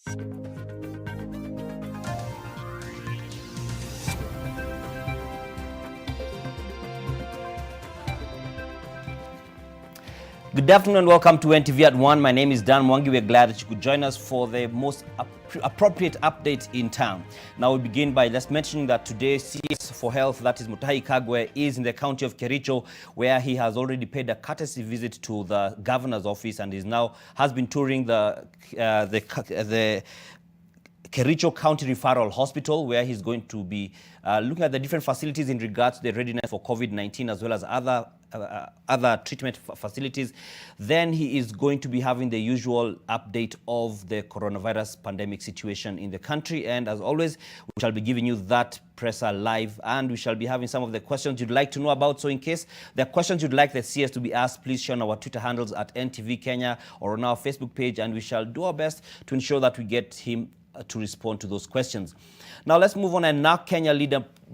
Good afternoon and welcome to NTV at One. My name is Dan Mwangi. We're glad that you could join us for the most appropriate update in town. Now we'll begin by just mentioning that today CS for Health, that is Mutahi Kagwe, is in the county of Kericho, where he has already paid a courtesy visit to the governor's office and has been touring the Kericho County Referral Hospital, where he's going to be looking at the different facilities in regards to the readiness for COVID-19 as well as other treatment facilities. Then he is going to be having the usual update of the coronavirus pandemic situation in the country. And as always, we shall be giving you that presser live, and we shall be having some of the questions you'd like to know about. So in case there are questions you'd like the CS to be asked, please share on our Twitter handles at NTV Kenya or on our Facebook page, and we shall do our best to ensure that we get him to respond to those questions. Now let's move on. And now Kenya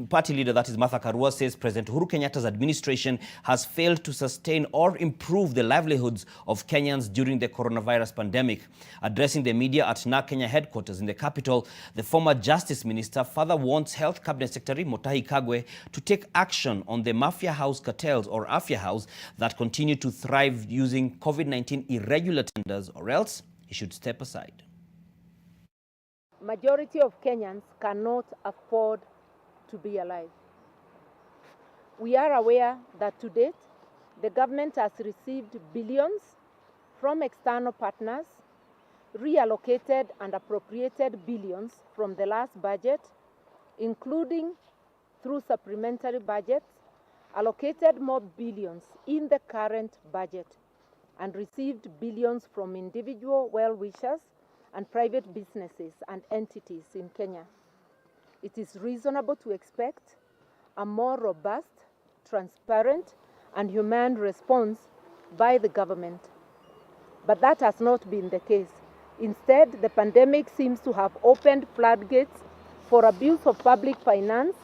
party leader, that is Martha Karua, says President Uhuru Kenyatta's administration has failed to sustain or improve the livelihoods of Kenyans during the coronavirus pandemic. Addressing the media at NARC Kenya headquarters in the capital, the former Justice Minister further wants Health Cabinet Secretary Mutahi Kagwe to take action on the Mafia House cartels, or Afya House, that continue to thrive using COVID-19 irregular tenders, or else he should step aside. Majority of Kenyans cannot afford to be alive. We are aware that to date, the government has received billions from external partners, reallocated and appropriated billions from the last budget, including through supplementary budgets, allocated more billions in the current budget, and received billions from individual well-wishers and private businesses and entities in Kenya. It is reasonable to expect a more robust, transparent, and humane response by the government. But that has not been the case. Instead, the pandemic seems to have opened floodgates for abuse of public finance,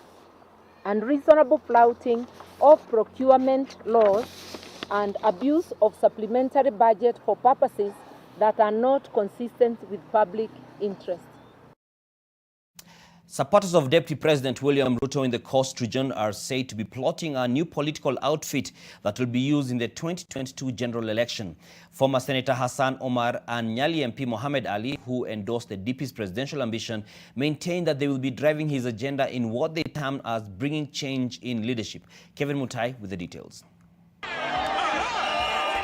unreasonable flouting of procurement laws, and abuse of supplementary budget for purposes that are not consistent with public interest. Supporters of Deputy President William Ruto in the Coast region are said to be plotting a new political outfit that will be used in the 2022 general election. Former Senator Hassan Omar and Nyali MP Mohamed Ali, who endorsed the DP's presidential ambition, maintain that they will be driving his agenda in what they term as bringing change in leadership. Kevin Mutai with the details.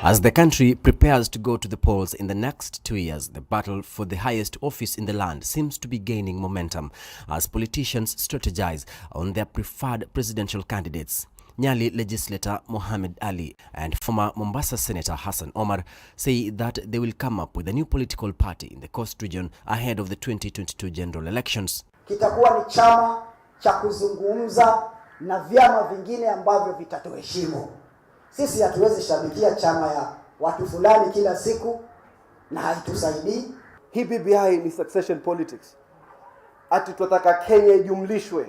As the country prepares to go to the polls in the next 2 years, the battle for the highest office in the land seems to be gaining momentum as politicians strategize on their preferred presidential candidates. Nyali legislator Mohamed Ali and former Mombasa Senator Hassan Omar say that they will come up with a new political party in the Coast region ahead of the 2022 general elections. Kitakuwa ni chama cha kuzungumza na vyama vingine ambavyo vitatuheshimu. Sisi hatuwezi shabikia chama ya watu fulani kila siku na haitusaidii. Hii BBI ni succession politics. Ati tunataka Kenya ijumlishwe.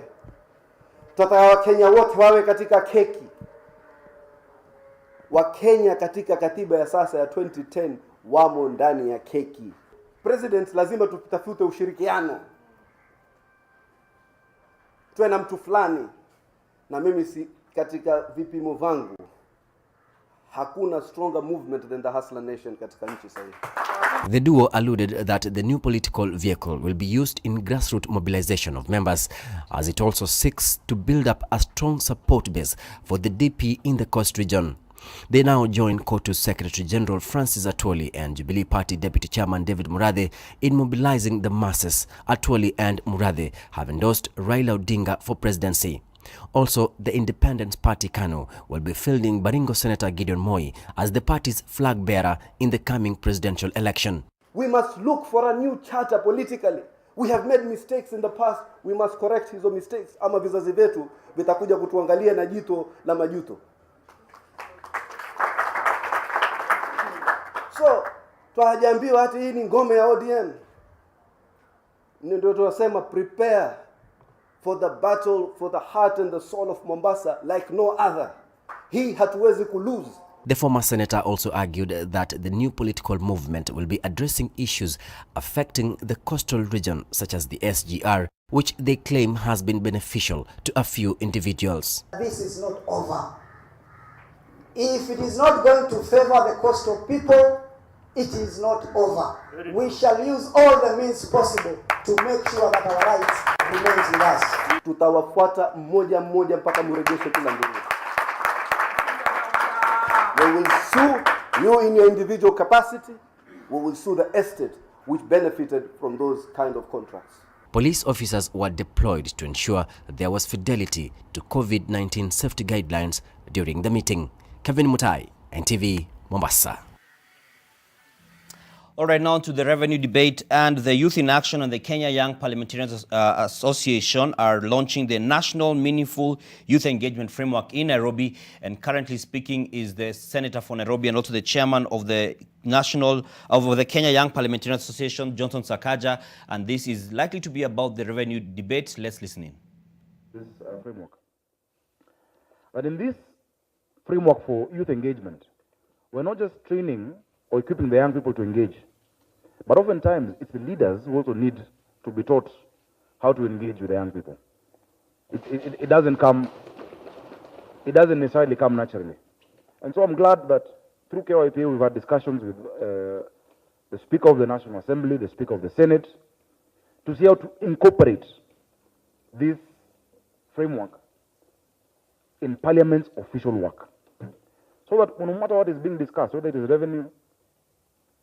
Tunataka Wakenya wote wawe katika keki. Wakenya katika katiba ya sasa ya 2010 wamo ndani ya keki. President lazima tutafute ushirikiano. Tuwe na mtu fulani, na mimi si katika vipimo vangu. Hakuna stronger movement than the Hustler Nation katika nchi sahihi. The duo alluded that the new political vehicle will be used in grassroots mobilization of members, as it also seeks to build up a strong support base for the DP in the Coast region. They now join COTU Secretary General Francis Atwoli and Jubilee Party Deputy Chairman David Murathe in mobilizing the masses. Atwoli and Murathe have endorsed Raila Odinga for presidency. Also, the Independence Party KANU will be fielding Baringo Senator Gideon Moi as the party's flag bearer in the coming presidential election. We must look for a new charter politically. We have made mistakes in the past. We must correct hizo mistakes, ama vizazi vetu vitakuja kutuangalia na jito la majuto. So, tuhajaambiwa hati hii ni ngome ya ODM. Ndio tunasema prepare for the battle for the heart and the soul of Mombasa like no other. Hii hatuwezi kulose. The former senator also argued that the new political movement will be addressing issues affecting the coastal region, such as the SGR, which they claim has been beneficial to a few individuals. This is not over. If it is not going to favor the coastal people, it is not over. We shall use all the means possible to make sure that our rights remain with us. Tutawafuata mmoja mmoja mpaka murejeshe kila nguvu. We will sue you in your individual capacity. We will sue the estate which benefited from those kind of contracts. Police officers were deployed to ensure there was fidelity to COVID-19 safety guidelines during the meeting. Kevin Mutai, NTV, Mombasa. All right, now to the revenue debate, and the Youth in Action and the Kenya Young Parliamentarians Association are launching the National Meaningful Youth Engagement Framework in Nairobi. And currently speaking is the Senator for Nairobi and also the Chairman of the Kenya Young Parliamentarians Association, Johnson Sakaja. And this is likely to be about the revenue debate. Let's listen in. This framework. But in this framework for youth engagement, we're not just training or equipping the young people to engage, but oftentimes it's the leaders who also need to be taught how to engage with the young people. It doesn't necessarily come naturally. And so I'm glad that through KYPA we've had discussions with the Speaker of the National Assembly, the Speaker of the Senate, to see how to incorporate this framework in Parliament's official work. So that no matter what is being discussed, whether it is revenue,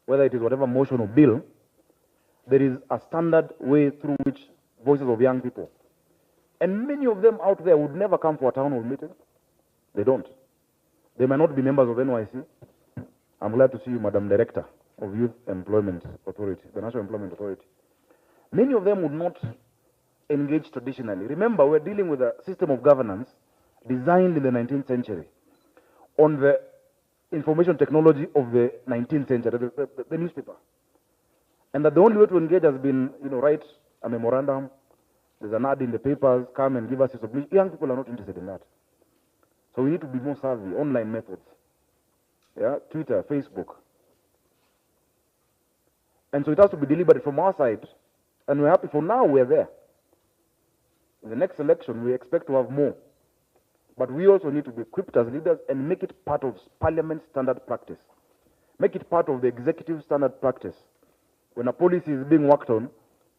whether it is whatever motion or bill, there is a standard way through which voices of young people, and many of them out there would never come for a town hall meeting. They don't. They might not be members of NYC. I'm glad to see you, Madam Director of Youth Employment Authority, the National Employment Authority. Many of them would not engage traditionally. Remember, we're dealing with a system of governance designed in the 19th century on the information technology of the 19th century, the newspaper. And that the only way to engage has been, write a memorandum, there's an ad in the papers, come and give us your submission. Young people are not interested in that. So we need to be more savvy, online methods. Yeah, Twitter, Facebook. And so it has to be deliberate from our side, and we're happy for now we're there. In the next election, we expect to have more. But we also need to be equipped as leaders and make it part of Parliament standard practice. Make it part of the executive standard practice. When a policy is being worked on,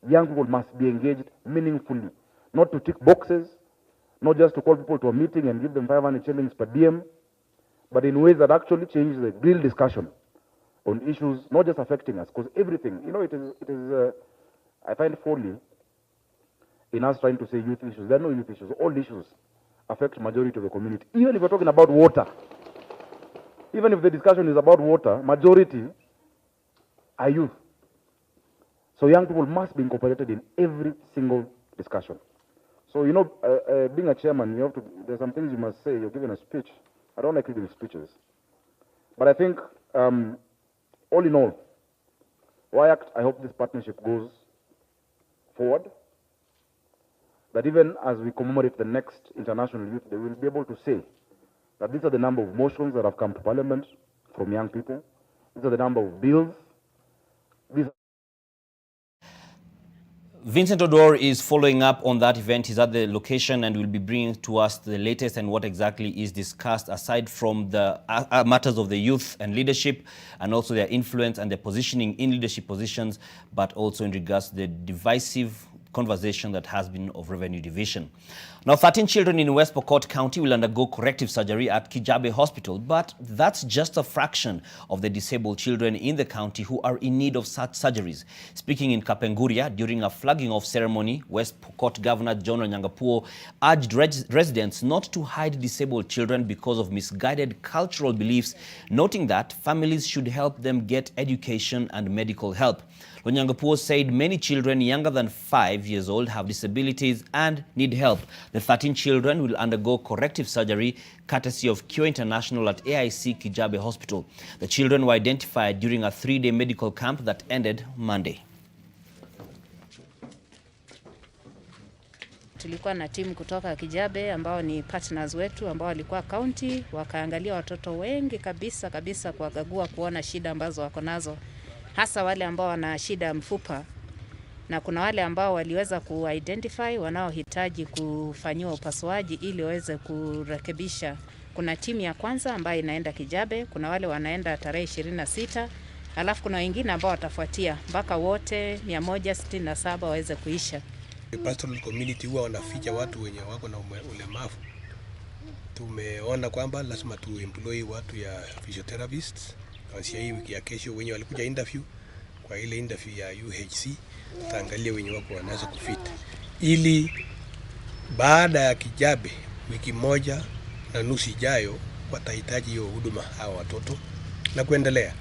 young people must be engaged meaningfully. Not to tick boxes, not just to call people to a meeting and give them 500 shillings per diem, but in ways that actually change the real discussion on issues not just affecting us, because everything, I find folly in us trying to say youth issues. There are no youth issues. All issues affect majority of the community. Even if we're talking about water, even if the discussion is about water, majority are youth. So young people must be incorporated in every single discussion. So, being a chairman, there's some things you must say. You're giving a speech. I don't like giving speeches. But I think, all in all, I hope this partnership goes forward. That even as we commemorate the next International Youth Day, we'll be able to say that these are the number of motions that have come to Parliament from young people. These are the number of bills. Vincent Odor is following up on that event. He's at the location and will be bringing to us the latest and what exactly is discussed, aside from the matters of the youth and leadership and also their influence and their positioning in leadership positions, but also in regards to the divisive conversation that has been of revenue division. Now, 13 children in West Pokot County will undergo corrective surgery at Kijabe Hospital, but that's just a fraction of the disabled children in the county who are in need of such surgeries. Speaking in Kapenguria during a flagging off ceremony, West Pokot Governor John Onyangapuo urged residents not to hide disabled children because of misguided cultural beliefs, noting that families should help them get education and medical help. Onyangapuo said many children younger than 5 years old have disabilities and need help. The 13 children will undergo corrective surgery courtesy of Cure International at AIC Kijabe Hospital. The children were identified during a 3-day medical camp that ended Monday. tulikuwa na timu kutoka Kijabe ambao ni partners wetu ambao walikuwa county, wakaangalia watoto wengi kabisa kuwakagua kuona shida ambazo wako nazo, hasa wale ambao wana shida mfupa, na kuna wale ambao waliweza kuidentify wanaohitaji kufanyiwa upasuaji ili waweze kurekebisha. Kuna timu ya kwanza ambayo inaenda Kijabe, kuna wale wanaenda tarehe 26, alafu kuna wengine ambao watafuatia mpaka wote 167 waweze kuisha. Pastoral community huwa wanaficha watu wenye wako na ulemavu. Tumeona kwamba lazima tu employ watu ya physiotherapists. Kuanzia hii wiki ya kesho wenye walikuja interview, kwa ile interview ya UHC tutaangalia wenye wako wanaweza kufit. Ili baada ya Kijabe wiki moja na nusu ijayo watahitaji hiyo huduma hawa watoto na kuendelea.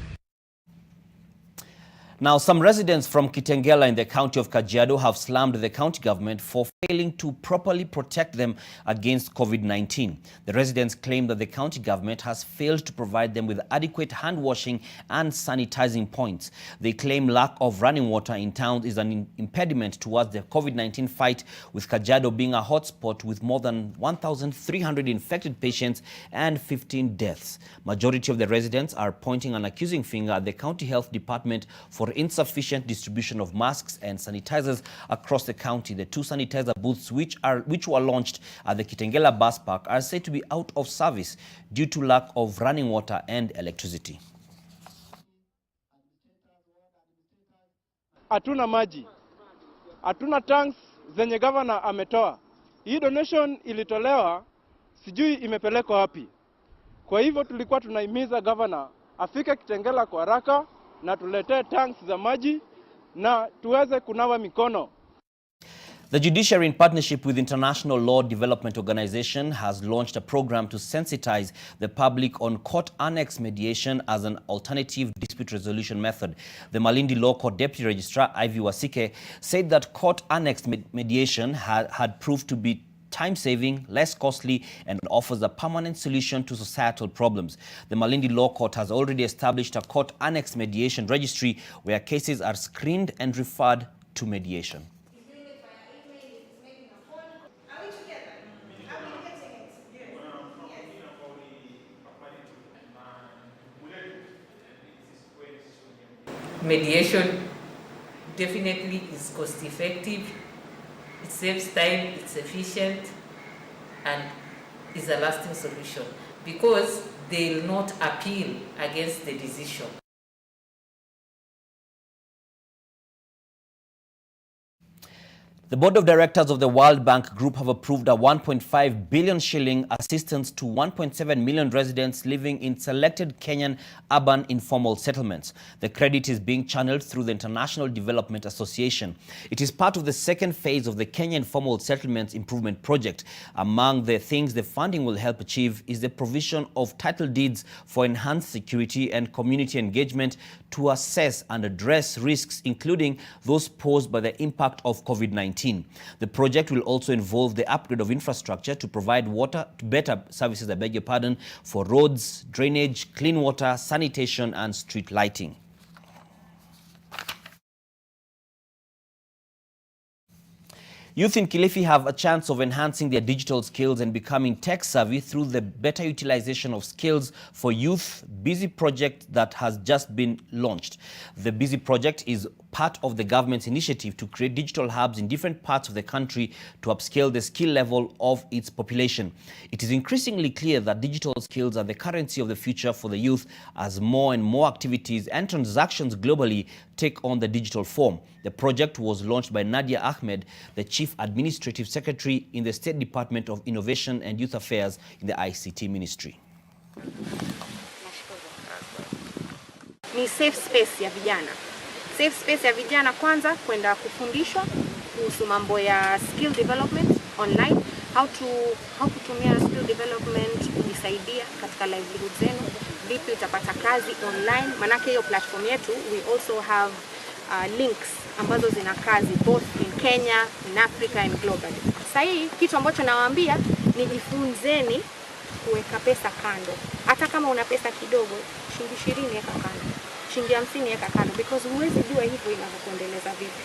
Now, some residents from Kitengela in the county of Kajiado have slammed the county government for failing to properly protect them against COVID-19. The residents claim that the county government has failed to provide them with adequate hand washing and sanitizing points. They claim lack of running water in towns is an impediment towards the COVID-19 fight, with Kajiado being a hotspot with more than 1,300 infected patients and 15 deaths. Majority of the residents are pointing an accusing finger at the county health department for insufficient distribution of masks and sanitizers across the county. The 2 sanitizer booths which were launched at the Kitengela bus park are said to be out of service due to lack of running water and electricity. Hatuna maji, hatuna tanks zenye governor ametoa. Hii donation ilitolewa, sijui imepelekwa wapi. Kwa hivyo tulikuwa tunahimiza governor afike Kitengela kwa haraka na tuletee tanks za maji na tuweze kunawa mikono. The judiciary, in partnership with International Law Development Organization, has launched a program to sensitize the public on court annex mediation as an alternative dispute resolution method. The Malindi Law Court Deputy Registrar Ivy Wasike said that court annex mediation had proved to be time-saving, less costly, and offers a permanent solution to societal problems. The Malindi Law Court has already established a court annex mediation registry where cases are screened and referred to mediation. Mediation definitely is cost-effective. It saves time, it's efficient, and is a lasting solution because they will not appeal against the decision. The Board of Directors of the World Bank Group have approved a 1.5 billion shilling assistance to 1.7 million residents living in selected Kenyan urban informal settlements. The credit is being channeled through the International Development Association. It is part of the second phase of the Kenya Informal Settlements Improvement Project. Among the things the funding will help achieve is the provision of title deeds for enhanced security and community engagement to assess and address risks, including those posed by the impact of COVID-19. The project will also involve the upgrade of infrastructure to provide better services, for roads, drainage, clean water, sanitation, and street lighting. Youth in Kilifi have a chance of enhancing their digital skills and becoming tech-savvy through the better utilization of skills for youth BUSY project that has just been launched. The BUSY project is part of the government's initiative to create digital hubs in different parts of the country to upscale the skill level of its population. It is increasingly clear that digital skills are the currency of the future for the youth as more and more activities and transactions globally take on the digital form. The project was launched by Nadia Ahmed, the Chief Administrative Secretary in the State Department of Innovation and Youth Affairs in the ICT Ministry. Ni safe space ya vijana. Safe space ya vijana kwanza kwenda kufundishwa kuhusu mambo ya skill development online, how kutumia skill development kujisaidia katika livelihood zenu, vipi utapata kazi online. Manake hiyo platform yetu we also have links ambazo zina kazi both in Kenya, in Africa and globally. Sasa hii kitu ambacho nawaambia ni jifunzeni kuweka pesa kando. Hata kama una pesa kidogo, shilingi 20 weka kando, shilingi 50 weka kando, because huwezi jua hivyo inavyokuendeleza vipi.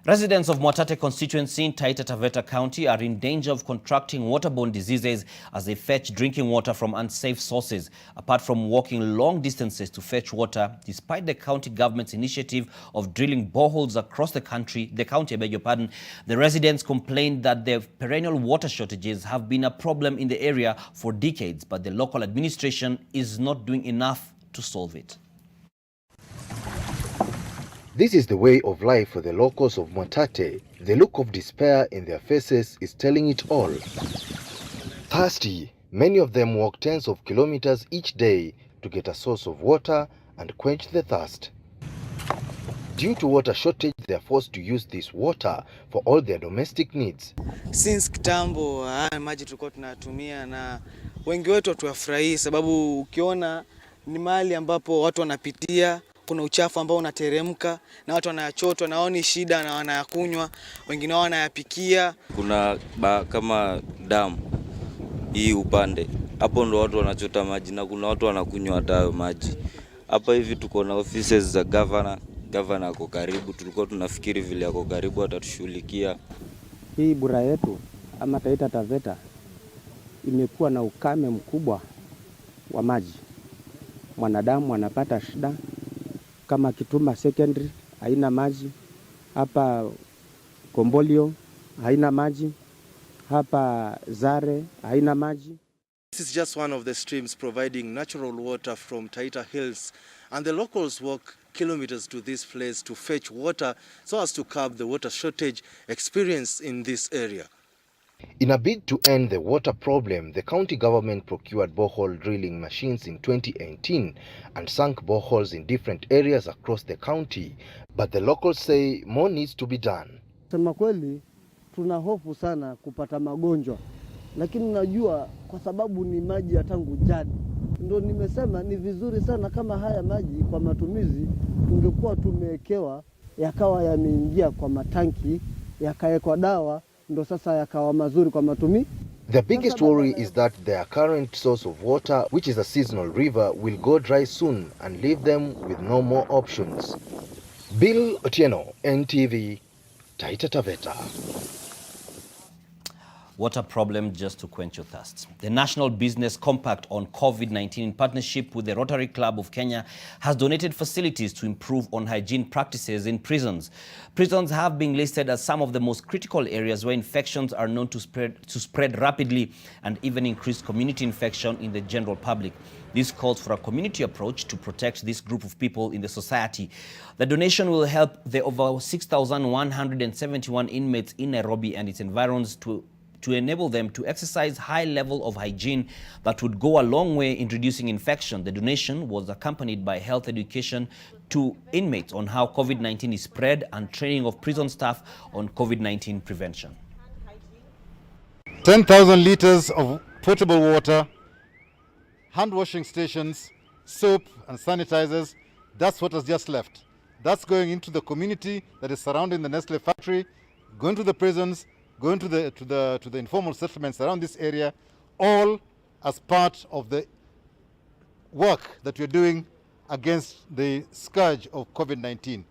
Residents of Mwatate constituency in Taita Taveta County are in danger of contracting waterborne diseases as they fetch drinking water from unsafe sources. Apart from walking long distances to fetch water, despite the county government's initiative of drilling boreholes across the county, the residents complained that the perennial water shortages have been a problem in the area for decades, but the local administration is not doing enough to solve it. This is the way of life for the locals of Mwatate. The look of despair in their faces is telling it all. Thirsty, many of them walk tens of kilometers each day to get a source of water and quench the thirst. Due to water shortage, they are forced to use this water for all their domestic needs. Since kitambo maji tulikuwa tunatumia na wengi wetu hatuwafurahii, sababu ukiona ni mahali ambapo watu wanapitia, kuna uchafu ambao unateremka na watu wanayachotwa na waoni shida na wanayakunywa, wengine wanayapikia. Kuna kama damu hii upande, hapo ndo watu wanachota maji na kuna watu wanakunywa hata maji. Hapa hivi tuko na offices za governor ako karibu, tulikuwa tunafikiri vile ako karibu atatushughulikia. Hii bura yetu ama Taita Taveta imekuwa na ukame mkubwa wa maji. Mwanadamu anapata shida. Kama Kituma Secondary haina maji, hapa Kombolio haina maji, hapa Zare haina maji. This is just one of the streams providing natural water from Taita Hills, and the locals walk kilometers to this place to fetch water so as to curb the water shortage experienced in this area. In a bid to end the water problem, the county government procured borehole drilling machines in 2018 and sank boreholes in different areas across the county. But the locals say more needs to be done. Sema kweli, tuna hofu sana kupata magonjwa. Lakini najua kwa sababu ni maji ya tangu jadi. Ndio nimesema ni vizuri sana kama haya maji kwa matumizi tungekuwa tumewekewa yakawa yameingia kwa matanki, yakawekwa dawa. Ndo sasa yakawa mazuri kwa matumi. The biggest worry is that their current source of water, which is a seasonal river, will go dry soon and leave them with no more options. Bill Otieno, NTV, Taita Taveta. Water problem just to quench your thirst. The National Business Compact on COVID-19 in partnership with the Rotary Club of Kenya has donated facilities to improve on hygiene practices in prisons. Prisons have been listed as some of the most critical areas where infections are known to spread rapidly and even increase community infection in the general public. This calls for a community approach to protect this group of people in the society. The donation will help the over 6,171 inmates in Nairobi and its environs to enable them to exercise high level of hygiene that would go a long way in reducing infection. The donation was accompanied by health education to inmates on how COVID-19 is spread and training of prison staff on COVID-19 prevention. 10,000 liters of potable water, hand washing stations, soap and sanitizers. That's what has just left. That's going into the community that is surrounding the Nestle factory, going to the prisons, going to the informal settlements around this area, all as part of the work that we're doing against the scourge of COVID-19.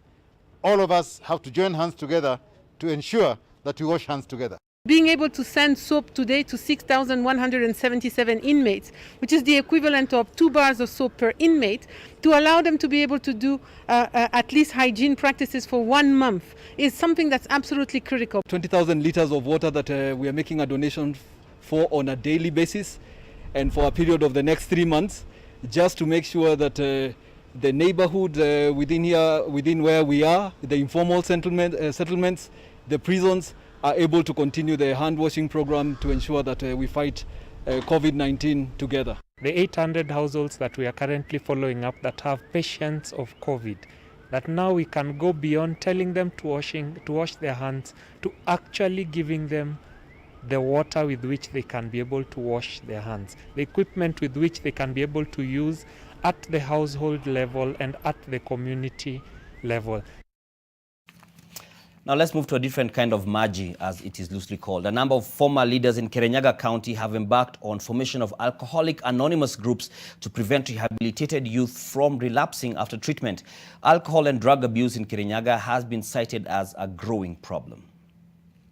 All of us have to join hands together to ensure that we wash hands together. Being able to send soap today to 6,177 inmates, which is the equivalent of 2 bars of soap per inmate, to allow them to be able to do at least hygiene practices for 1 month is something that's absolutely critical. 20,000 liters of water that we are making a donation for on a daily basis and for a period of the next 3 months, just to make sure that the neighborhood within where we are, the informal settlements, the prisons, are able to continue the hand washing program to ensure that we fight COVID-19 together. The 800 households that we are currently following up that have patients of COVID, that now we can go beyond telling them to wash their hands, to actually giving them the water with which they can be able to wash their hands, the equipment with which they can be able to use at the household level and at the community level. Now let's move to a different kind of maji, as it is loosely called. A number of former leaders in Kirinyaga County have embarked on formation of alcoholic anonymous groups to prevent rehabilitated youth from relapsing after treatment. Alcohol and drug abuse in Kirinyaga has been cited as a growing problem.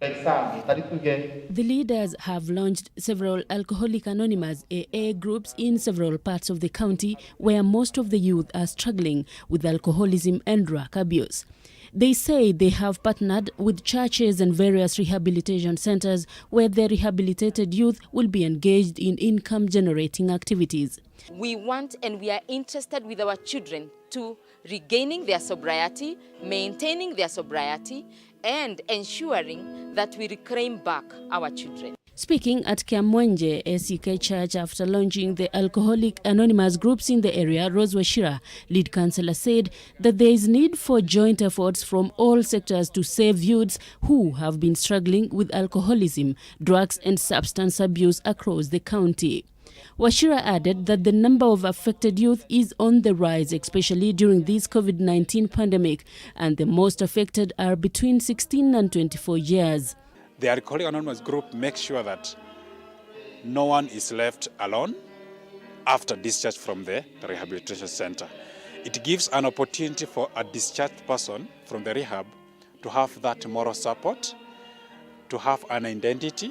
The leaders have launched several Alcoholic Anonymous AA groups in several parts of the county where most of the youth are struggling with alcoholism and drug abuse. They say they have partnered with churches and various rehabilitation centers where the rehabilitated youth will be engaged in income-generating activities. We want and we are interested with our children to regaining their sobriety, maintaining their sobriety, and ensuring that we reclaim back our children. Speaking at Kiamwenje ACK Church after launching the Alcoholic Anonymous groups in the area, Rose Wachira, lead councillor, said that there is need for joint efforts from all sectors to save youths who have been struggling with alcoholism, drugs and substance abuse across the county. Wachira added that the number of affected youth is on the rise, especially during this COVID-19 pandemic, and the most affected are between 16 and 24 years. The Alcoholic Anonymous group makes sure that no one is left alone after discharge from the rehabilitation center. It gives an opportunity for a discharged person from the rehab to have that moral support, to have an identity,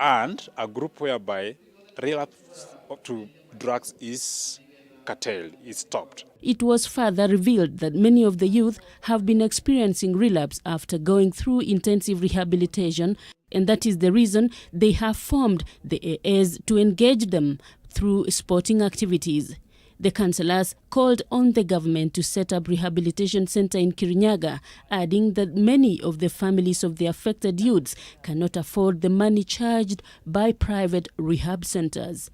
and a group whereby relapse to drugs is curtailed, is stopped. It was further revealed that many of the youth have been experiencing relapse after going through intensive rehabilitation, and that is the reason they have formed the AAs to engage them through sporting activities. The councillors called on the government to set up rehabilitation center in Kirinyaga, adding that many of the families of the affected youths cannot afford the money charged by private rehab centers.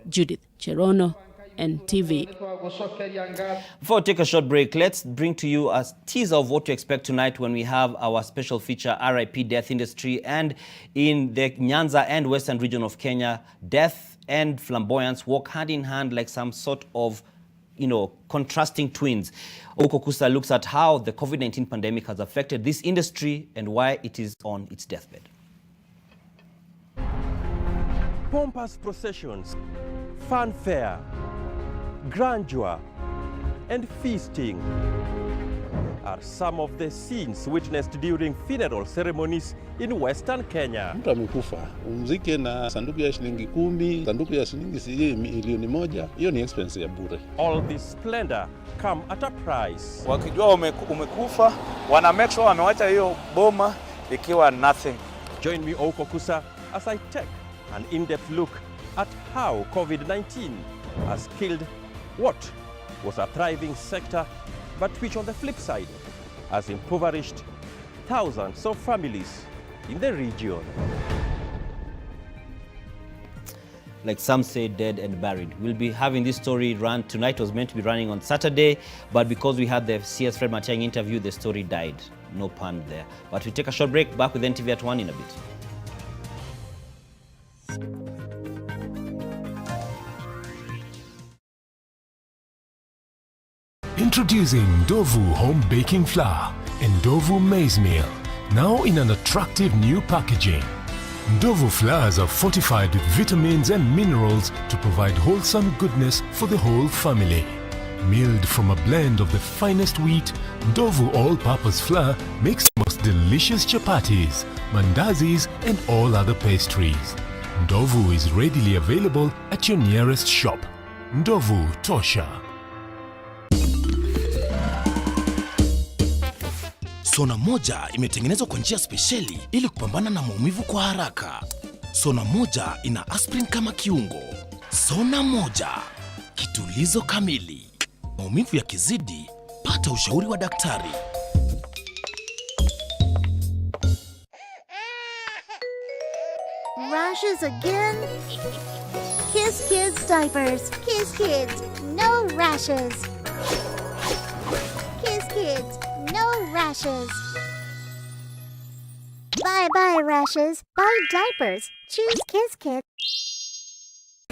Judith Cherono, NTV. Before we take a short break, let's bring to you a teaser of what to expect tonight when we have our special feature, RIP Death Industry. And in the Nyanza and Western region of Kenya, death and flamboyance walk hand in hand like some sort of, contrasting twins. Oko Kusa looks at how the COVID-19 pandemic has affected this industry and why it is on its deathbed. Pompous processions, fanfare, grandeur, and feasting are some of the scenes witnessed during funeral ceremonies in Western Kenya. Mtu amekufa, umzike na sanduku ya shilingi 10, sanduku ya shilingi milioni 1, hiyo ni expense ya bure. All this splendor come at a price. Wakijua umekufa, wana make sure wamewacha hiyo boma ikiwa nothing. Join me, Oko Kusa, as I take an in-depth look at how COVID-19 has killed what was a thriving sector, but which on the flip side has impoverished thousands of families in the region. Like some say, dead and buried. We'll be having this story run tonight. It was meant to be running on Saturday, but because we had the CS Fred Matiang'i interview, the story died. No pun there. But we take a short break. Back with NTV at 1 in a bit. Introducing Ndovu Home Baking Flour and Ndovu Maize Meal, now in an attractive new packaging. Ndovu flours are fortified with vitamins and minerals to provide wholesome goodness for the whole family. Milled from a blend of the finest wheat, Ndovu all-purpose flour makes the most delicious chapatis, mandazis and all other pastries. Ndovu is readily available at your nearest shop. Ndovu Tosha. Sona moja imetengenezwa kwa njia spesheli ili kupambana na maumivu kwa haraka. Sona moja ina aspirin kama kiungo. Sona moja, kitulizo kamili. Maumivu yakizidi, pata ushauri wa daktari. Rashes again? Kiss Kids diapers. Kiss Kids, no rashes. Kiss Kids, no rashes. Bye-bye rashes. Buy diapers. Choose Kiss Kids.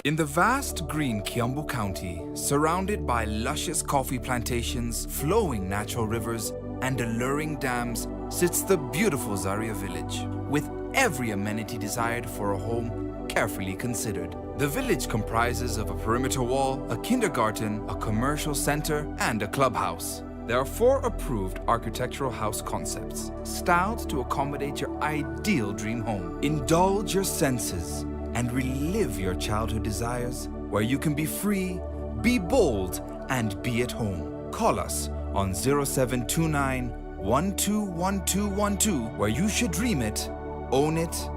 In the vast green Kiambu County, surrounded by luscious coffee plantations, flowing natural rivers, and alluring dams sits the beautiful Zaria village, with every amenity desired for a home carefully considered. The village comprises of a perimeter wall, a kindergarten, a commercial center, and a clubhouse. There are 4 approved architectural house concepts, styled to accommodate your ideal dream home. Indulge your senses and relive your childhood desires, where you can be free, be bold, and be at home. Call us on 0729 121212, where you should dream it, own it,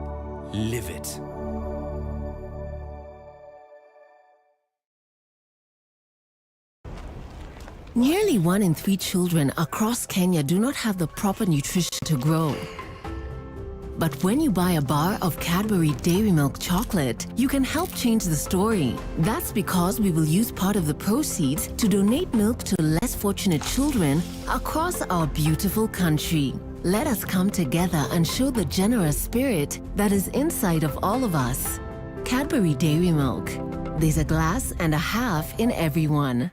live it. Nearly 1 in 3 children across Kenya do not have the proper nutrition to grow. But when you buy a bar of Cadbury Dairy Milk chocolate, you can help change the story. That's because we will use part of the proceeds to donate milk to less fortunate children across our beautiful country. Let us come together and show the generous spirit that is inside of all of us. Cadbury Dairy Milk. There's a glass and a half in everyone.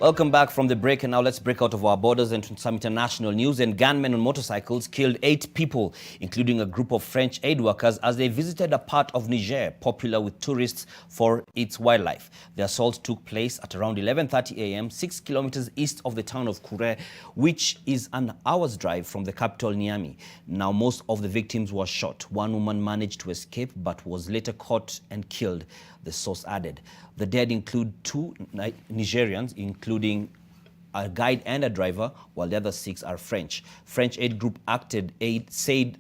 Welcome back from the break, and now let's break out of our borders and to some international news. And gunmen on motorcycles killed 8 people, including a group of French aid workers, as they visited a part of Niger popular with tourists for its wildlife. The assault took place at around 11:30 a.m., 6 kilometers east of the town of Kure, which is an hour's drive from the capital, Niamey. Now, most of the victims were shot. One woman managed to escape but was later caught and killed, the source added. The dead include 2 Nigerians, including a guide and a driver, while the other 6 are French. French aid group said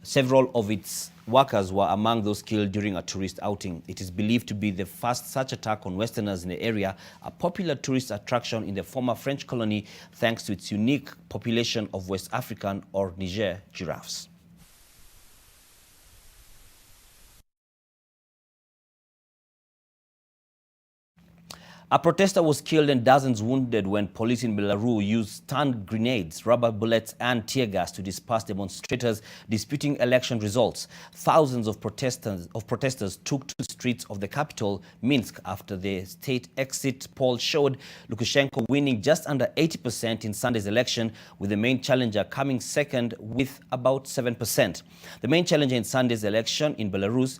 several of its workers were among those killed during a tourist outing. It is believed to be the first such attack on Westerners in the area, a popular tourist attraction in the former French colony thanks to its unique population of West African or Niger giraffes. A protester was killed and dozens wounded when police in Belarus used stun grenades, rubber bullets and tear gas to disperse demonstrators disputing election results. Thousands of protesters took to the streets of the capital, Minsk, after the state exit poll showed Lukashenko winning just under 80% in Sunday's election, with the main challenger coming second with about 7%. The main challenger in Sunday's election in Belarus,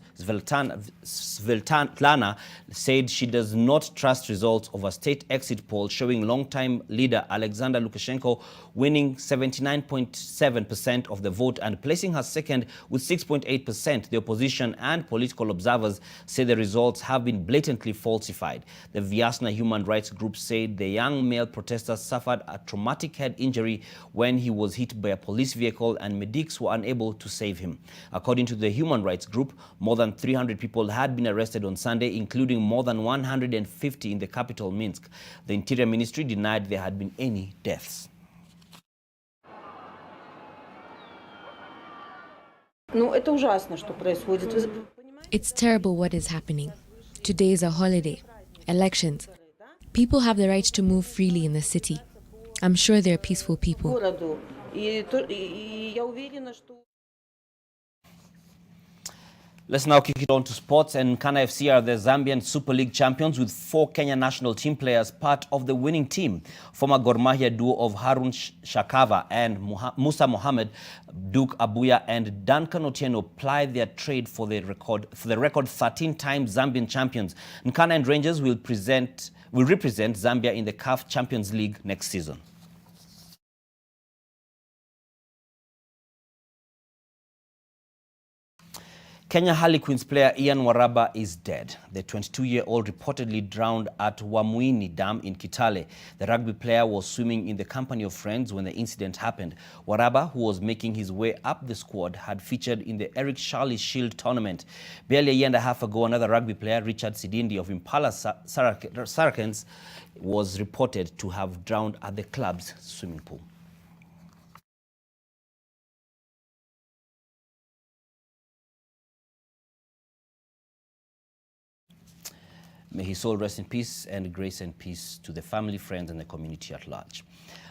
Svetlana, said she does not trust results of a state exit poll showing longtime leader Alexander Lukashenko winning 79.7% of the vote and placing her second with 6.8%. The opposition and political observers say the results have been blatantly falsified. The Vyasna human rights group said the young male protester suffered a traumatic head injury when he was hit by a police vehicle and medics were unable to save him. According to the human rights group, more than 300 people had been arrested on Sunday, including more than 150 in the capital, Minsk. The Interior Ministry denied there had been any deaths. It's terrible what is happening. Today is a holiday. Elections. People have the right to move freely in the city. I'm sure they're peaceful people. Let's now kick it on to sports, and Kana FC are the Zambian Super League champions with 4 Kenya national team players part of the winning team. Former Gor Mahia duo of Harun Shakava and Musa Mohammed, Duke Abuya and Duncan Otieno plied their trade for the record 13-time Zambian champions. Nkana and Rangers will represent Zambia in the CAF Champions League next season. Kenya Harlequins player Ian Waraba is dead. The 22-year-old reportedly drowned at Wamuini Dam in Kitale. The rugby player was swimming in the company of friends when the incident happened. Waraba, who was making his way up the squad, had featured in the Eric Charlie Shield tournament. Barely a year and a half ago, another rugby player, Richard Sidindi of Impala Saracens, was reported to have drowned at the club's swimming pool. May his soul rest in peace, and grace and peace to the family, friends, and the community at large.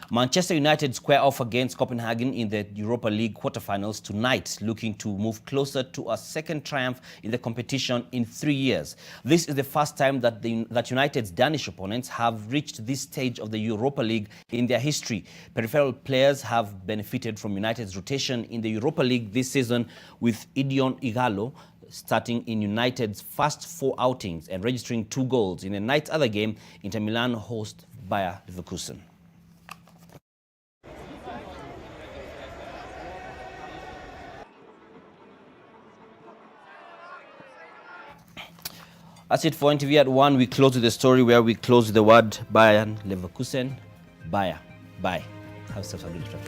Manchester United square off against Copenhagen in the Europa League quarterfinals tonight, looking to move closer to a second triumph in the competition in 3 years. This is the first time that United's Danish opponents have reached this stage of the Europa League in their history. Peripheral players have benefited from United's rotation in the Europa League this season, with Idion Igalo starting in United's first 4 outings and registering 2 goals. In the night's other game, Inter Milan host Bayer Leverkusen. That's it for NTV at 1. We close with the story where we close with the word Bayern Leverkusen. Bayer. Bye. Have yourself a good trip.